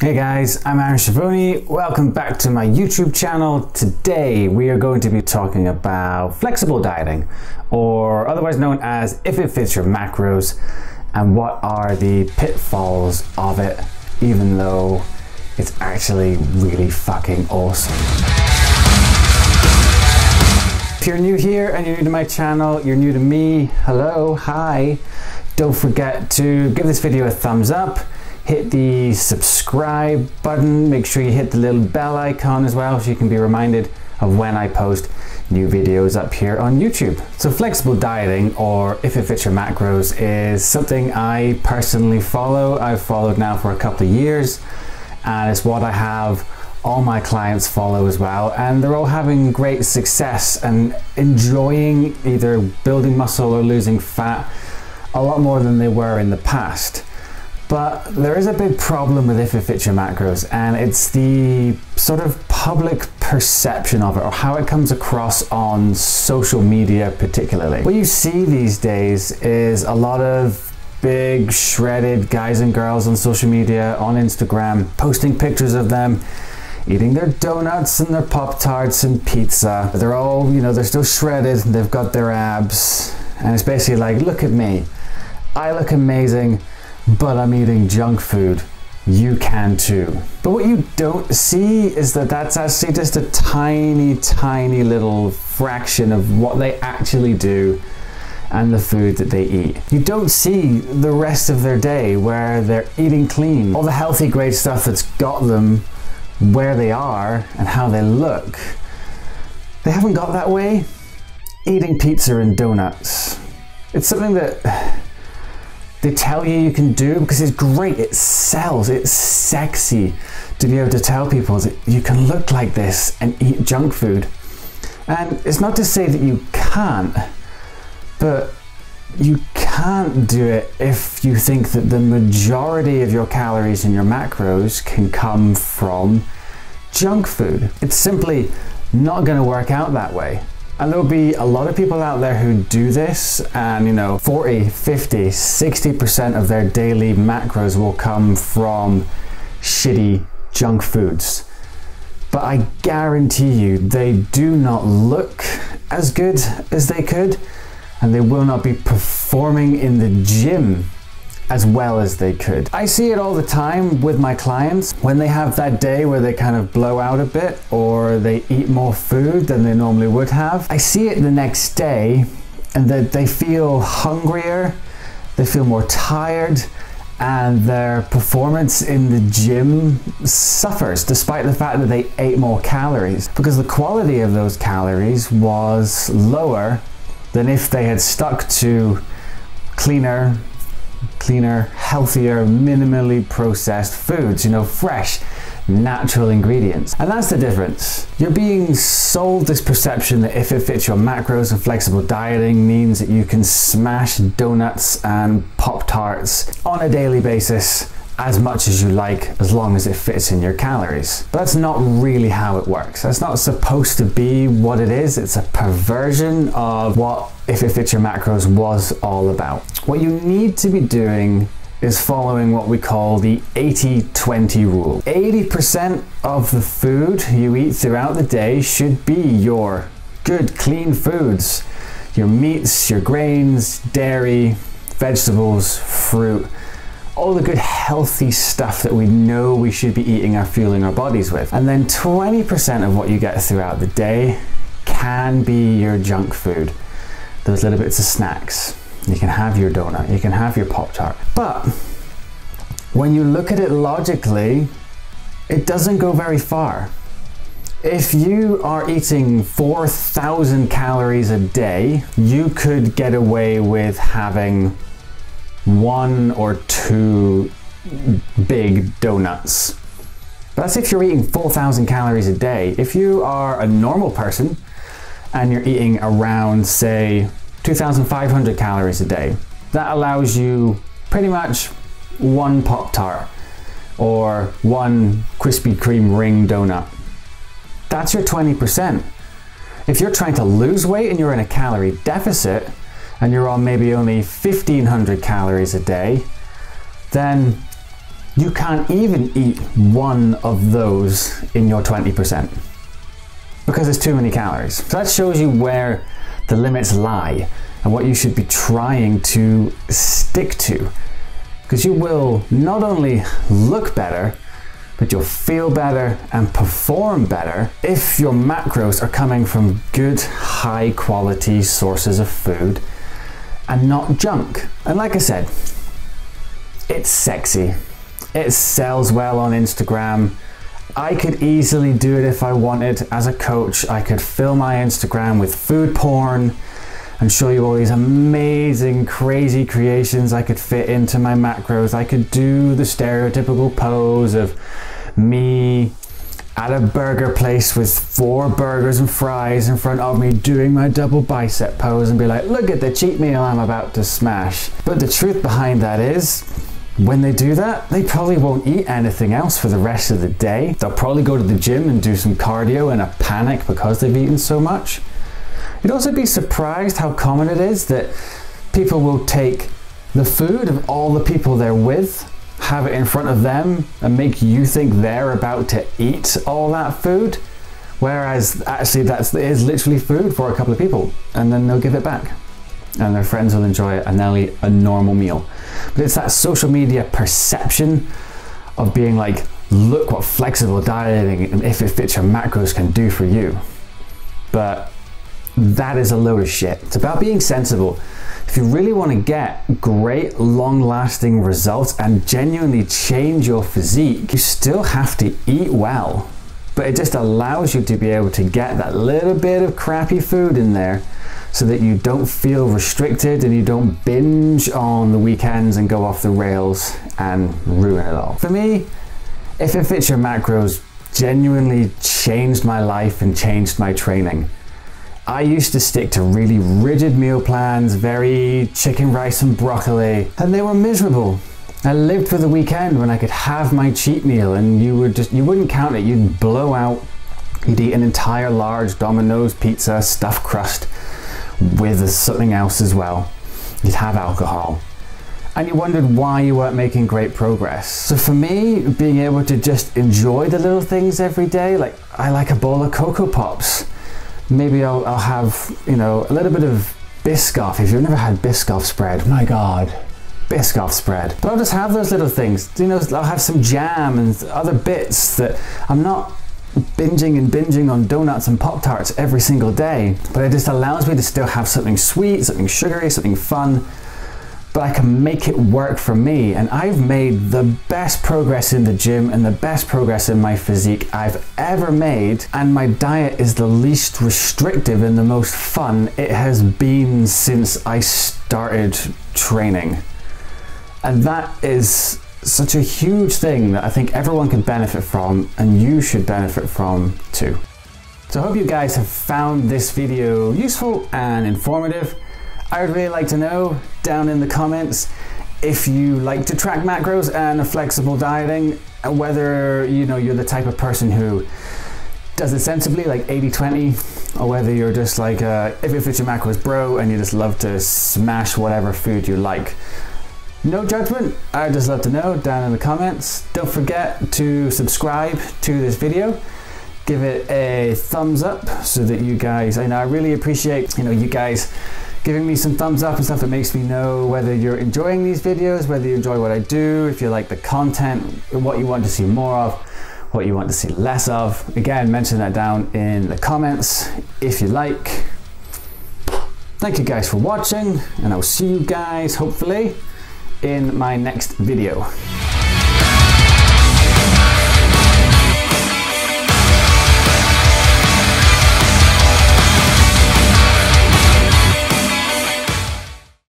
Hey guys, I'm Iifym. Welcome back to my YouTube channel. Today we are going to be talking about flexible dieting, or otherwise known as if it fits your macros, and what are the pitfalls of it, even though it's actually really fucking awesome. If you're new here and you're new to my channel, you're new to me, hello, hi. Don't forget to give this video a thumbs up. Hit the subscribe button, make sure you hit the little bell icon as well so you can be reminded of when I post new videos up here on YouTube. So flexible dieting, or if it fits your macros, is something I personally follow. I've followed now for a couple of years, and it's what I have all my clients follow as well, and they're all having great success and enjoying either building muscle or losing fat a lot more than they were in the past. But there is a big problem with if it fits your macros, and it's the sort of public perception of it, or how it comes across on social media particularly. What you see these days is a lot of big shredded guys and girls on social media, on Instagram, posting pictures of them eating their donuts and their Pop-Tarts and pizza. They're all, they're still shredded, they've got their abs, and it's basically like, look at me, I look amazing, but I'm eating junk food. You can too. But what you don't see is that that's actually just a tiny, tiny little fraction of what they actually do and the food that they eat. You don't see the rest of their day where they're eating clean. All the healthy, great stuff that's got them where they are and how they look. They haven't got that way eating pizza and donuts. It's something that they tell you can do because it's great, it sells, it's sexy to be able to tell people that you can look like this and eat junk food. And it's not to say that you can't, but you can't do it if you think that the majority of your calories and your macros can come from junk food. It's simply not going to work out that way. And there'll be a lot of people out there who do this, and 40, 50, 60% of their daily macros will come from shitty junk foods. But I guarantee you they do not look as good as they could, and they will not be performing in the gym as well as they could. I see it all the time with my clients when they have that day where they kind of blow out a bit, or they eat more food than they normally would have. I see it the next day, and that they feel hungrier, they feel more tired, and their performance in the gym suffers despite the fact that they ate more calories, because the quality of those calories was lower than if they had stuck to cleaner, healthier, minimally processed foods, fresh, natural ingredients. And that's the difference. You're being sold this perception that if it fits your macros and flexible dieting means that you can smash donuts and Pop-Tarts on a daily basis as much as you like, as long as it fits in your calories. But that's not really how it works. That's not supposed to be what it is. It's a perversion of what if it fits your macros was all about. What you need to be doing is following what we call the 80-20 rule. 80% of the food you eat throughout the day should be your good, clean foods. Your meats, your grains, dairy, vegetables, fruit, all the good healthy stuff that we know we should be eating or fueling our bodies with. And then 20% of what you get throughout the day can be your junk food. Those little bits of snacks. You can have your donut, you can have your Pop-Tart. But when you look at it logically, it doesn't go very far. If you are eating 4,000 calories a day, you could get away with having 1 or 2 big donuts. But that's if you're eating 4,000 calories a day. If you are a normal person and you're eating around, say, 2,500 calories a day, that allows you pretty much 1 Pop-Tart or 1 Krispy Kreme ring donut. That's your 20%. If you're trying to lose weight and you're in a calorie deficit, and you're on maybe only 1,500 calories a day, then You can't even eat one of those in your 20% because it's too many calories. So that shows you where the limits lie and what you should be trying to stick to, because you will not only look better, but you'll feel better and perform better if your macros are coming from good, high quality sources of food and not junk. And like I said, it's sexy. It sells well on Instagram. I could easily do it if I wanted. As a coach, I could fill my Instagram with food porn and show you all these amazing, crazy creations I could fit into my macros. I could do the stereotypical pose of me at a burger place with 4 burgers and fries in front of me doing my double bicep pose and be like, look at the cheat meal I'm about to smash. But the truth behind that is, when they do that, they probably won't eat anything else for the rest of the day. They'll probably go to the gym and do some cardio in a panic because they've eaten so much. You'd also be surprised how common it is that people will take the food of all the people they're with, have it in front of them, and make you think they're about to eat all that food, whereas actually that is literally food for a couple of people, and then they'll give it back. And their friends will enjoy it and they'll eat a normal meal. But it's that social media perception of being like, look what flexible dieting and if it fits your macros can do for you. But that is a load of shit. It's about being sensible. If you really want to get great long-lasting results and genuinely change your physique, you still have to eat well. But it just allows you to be able to get that little bit of crappy food in there so that you don't feel restricted and you don't binge on the weekends and go off the rails and ruin it all. For me, if it fits your macros genuinely changed my life and changed my training. I used to stick to really rigid meal plans, very chicken, rice and broccoli, and they were miserable. I lived for the weekend when I could have my cheat meal and you wouldn't count it, you'd blow out. You'd eat an entire large Domino's pizza stuffed crust with something else as well. You'd have alcohol. And you wondered why you weren't making great progress. So for me, being able to just enjoy the little things every day, like I like a bowl of Cocoa Pops. Maybe I'll have, you know, a little bit of Biscoff. If you've never had Biscoff spread, my God, Biscoff spread. But I'll just have those little things. You know, I'll have some jam and other bits that I'm not binging on donuts and Pop-Tarts every single day, but it just allows me to still have something sweet, something sugary, something fun, but I can make it work for me. And I've made the best progress in the gym and the best progress in my physique I've ever made, and my diet is the least restrictive and the most fun it has been since I started training. And that is such a huge thing that I think everyone can benefit from, and you should benefit from too. So I hope you guys have found this video useful and informative. I would really like to know down in the comments if you like to track macros and flexible dieting, and whether you're the type of person who does it sensibly, like 80-20, or whether you're just like if it fits your macros bro and you just love to smash whatever food you like. No judgment, I'd just love to know down in the comments. Don't forget to subscribe to this video. Give it a thumbs up so that you guys, I really appreciate you guys giving me some thumbs up and stuff. That makes me know whether you're enjoying these videos, whether you enjoy what I do, if you like the content, what you want to see more of, what you want to see less of. Again, mention that down in the comments if you like. Thank you guys for watching, and I'll see you guys hopefully in my next video.